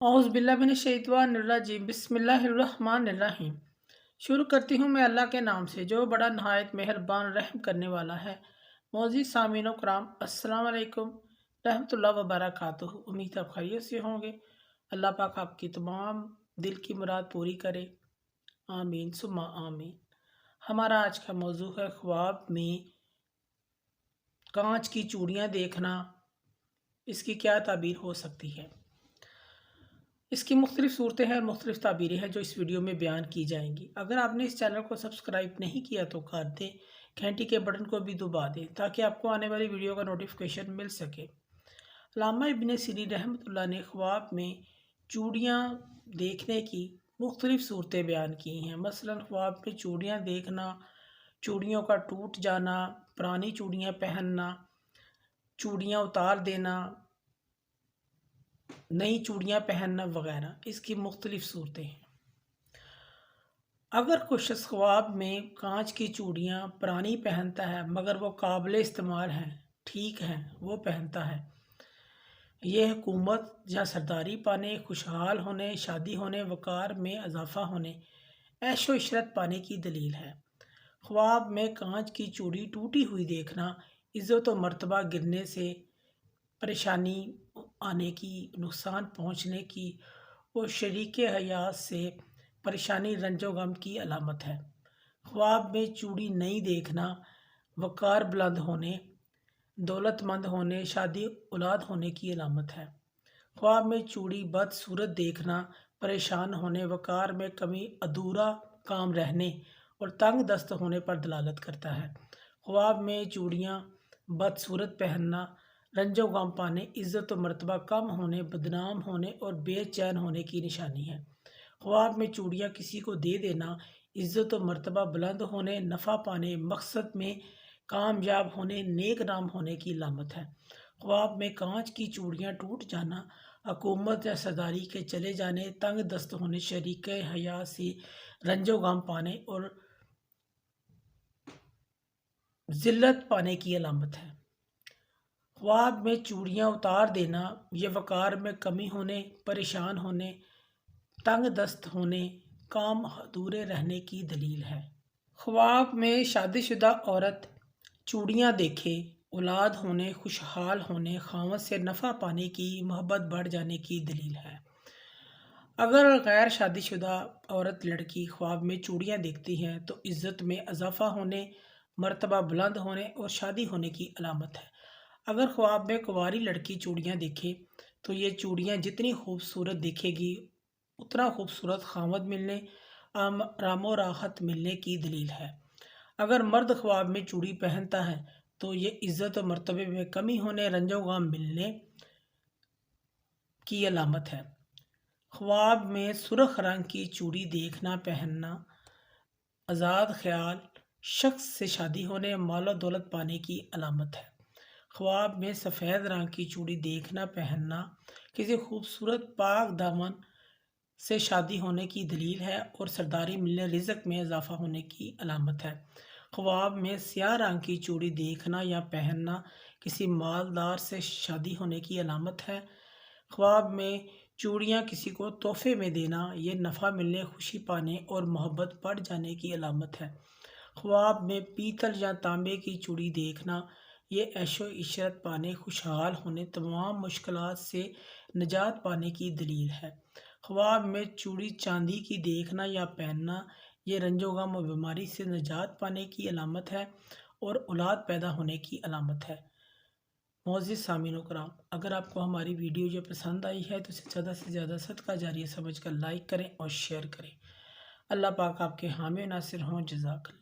औज़ुबिल्लाहि बिस्मिल्लाहिर्रहमानिर्रहीम। शुरू करती हूँ मैं अल्लाह के नाम से जो बड़ा नहायत मेहरबान रहम करने वाला है। मोअज़्ज़िज़ सामीन कराम, अस्सलाम वालेकुम रहमतुल्लाहि व बरकातुहू। उम्मीद आप खैरियत से होंगे। अल्लाह पाक आपकी तमाम दिल की मुराद पूरी करे। आमीन सुम्मा आमीन। हमारा आज का मौजू है ख्वाब में कांच की चूड़ियाँ देखना, इसकी क्या ताबीर हो सकती है। इसकी मुख्तलिफ़ सूरतें हैं, मुख्तलिफ़ ताबीरें हैं जो इस वीडियो में बयान की जाएंगी। अगर आपने इस चैनल को सब्सक्राइब नहीं किया तो कर दें, घंटी के बटन को भी दबा दें ताकि आपको आने वाली वीडियो का नोटिफिकेशन मिल सके। अल्लामा इब्न सीरी रहमतुल्लाह ने ख्वाब में चूड़ियाँ देखने की मुख्तलिफ़ सूरतें बयान की हैं। मसलन ख्वाब में चूड़ियाँ देखना, चूड़ियों का टूट जाना, पुरानी चूड़ियाँ पहनना, चूड़ियाँ उतार देना, नई चूड़ियाँ पहनना वगैरह, इसकी मुख्तलिफ़ सूरतें हैं। अगर कोई शख्स ख्वाब में कांच की चूड़ियाँ पुरानी पहनता है मगर वो काबिल इस्तेमाल हैं, ठीक हैं, वो पहनता है, ये हुकूमत या सरदारी पाने, खुशहाल होने, शादी होने, वक़ार में इजाफ़ा होने, ऐशो इशरत पाने की दलील है। ख्वाब में कांच की चूड़ी टूटी हुई देखना इज़्ज़त व मर्तबा गिरने से, परेशानी आने की, नुकसान पहुँचने की और शरीके हयात से परेशानी रंजो गम की अलामत है। ख्वाब में चूड़ी नहीं देखना वक़ार बुलंद होने, दौलतमंद होने, शादी औलाद होने की अलामत है। ख्वाब में चूड़ी बदसूरत देखना परेशान होने, वक़ार में कमी, अधूरा काम रहने और तंग दस्त होने पर दलालत करता है। ख्वाब में चूड़ियाँ बदसूरत पहनना रंजो गम पाने, इज़्ज़त व मर्तबा कम होने, बदनाम होने और बेचैन होने की निशानी है। ख्वाब में चूड़ियाँ किसी को दे देना इज़्ज़त व मर्तबा बुलंद होने, नफ़ा पाने, मकसद में कामयाब होने, नेक नाम होने की अलामत है। ख्वाब में कांच की चूड़ियाँ टूट जाना हुकूमत या सरदारी के चले जाने, तंग दस्त होने, शरीके हयात से रंजो गम पाने और ज़िल्लत पाने की अलामत है। ख्वाब में चूड़ियाँ उतार देना यह वक़ार में कमी होने, परेशान होने, तंग दस्त होने, काम अधूरे रहने की दलील है। ख्वाब में शादीशुदा औरत चूड़ियाँ देखे औलाद होने, खुशहाल होने, खावंद से नफ़ा पाने की, मोहब्बत बढ़ जाने की दलील है। अगर गैर शादीशुदा औरत लड़की ख्वाब में चूड़ियाँ देखती हैं तो इज़्ज़त में इजाफ़ा होने, मर्तबा बुलंद होने और शादी होने की अलामत है। अगर ख्वाब में कुंवारी लड़की चूड़ियाँ देखे तो ये चूड़ियाँ जितनी खूबसूरत दिखेगी उतना खूबसूरत खावंद मिलने, आरामो राहत मिलने की दलील है। अगर मर्द ख्वाब में चूड़ी पहनता है तो ये इज़्ज़त व मर्तबे में कमी होने, रंजो गम मिलने की अलामत है। ख्वाब में सुर्ख रंग की चूड़ी देखना पहनना आज़ाद ख्याल शख्स से शादी होने, मालो दौलत पाने की अलामत है। ख्वाब में सफ़ेद रंग की चूड़ी देखना पहनना किसी खूबसूरत पाक दामन से शादी होने की दलील है और सरदारी मिलने, रिज़्क में इजाफ़ा होने की अलामत है। ख्वाब में स्याह रंग की चूड़ी देखना या पहनना किसी मालदार से शादी होने की अलामत है। ख्वाब में चूड़ियाँ किसी को तोहफे में देना ये नफ़ा मिलने, खुशी पाने और मोहब्बत बढ़ जाने की अलामत है। ख्वाब में पीतल या तांबे की चूड़ी देखना ये ऐशो इशरत पाने, खुशहाल होने, तमाम मुश्किलात से निजात पाने की दलील है। ख्वाब में चूड़ी चांदी की देखना या पहनना ये रंजो गम और बीमारी से निजात पाने की अलामत है और औलाद पैदा होने की अलामत है। मोअज़्ज़िज़ सामीन कराम, अगर आपको हमारी वीडियो जो पसंद आई है तो इसे ज़्यादा से ज़्यादा सदका जारिया समझकर लाइक करें और शेयर करें। अल्लाह पाक आपके हामी नासिर हों। जज़ाकल्लाह।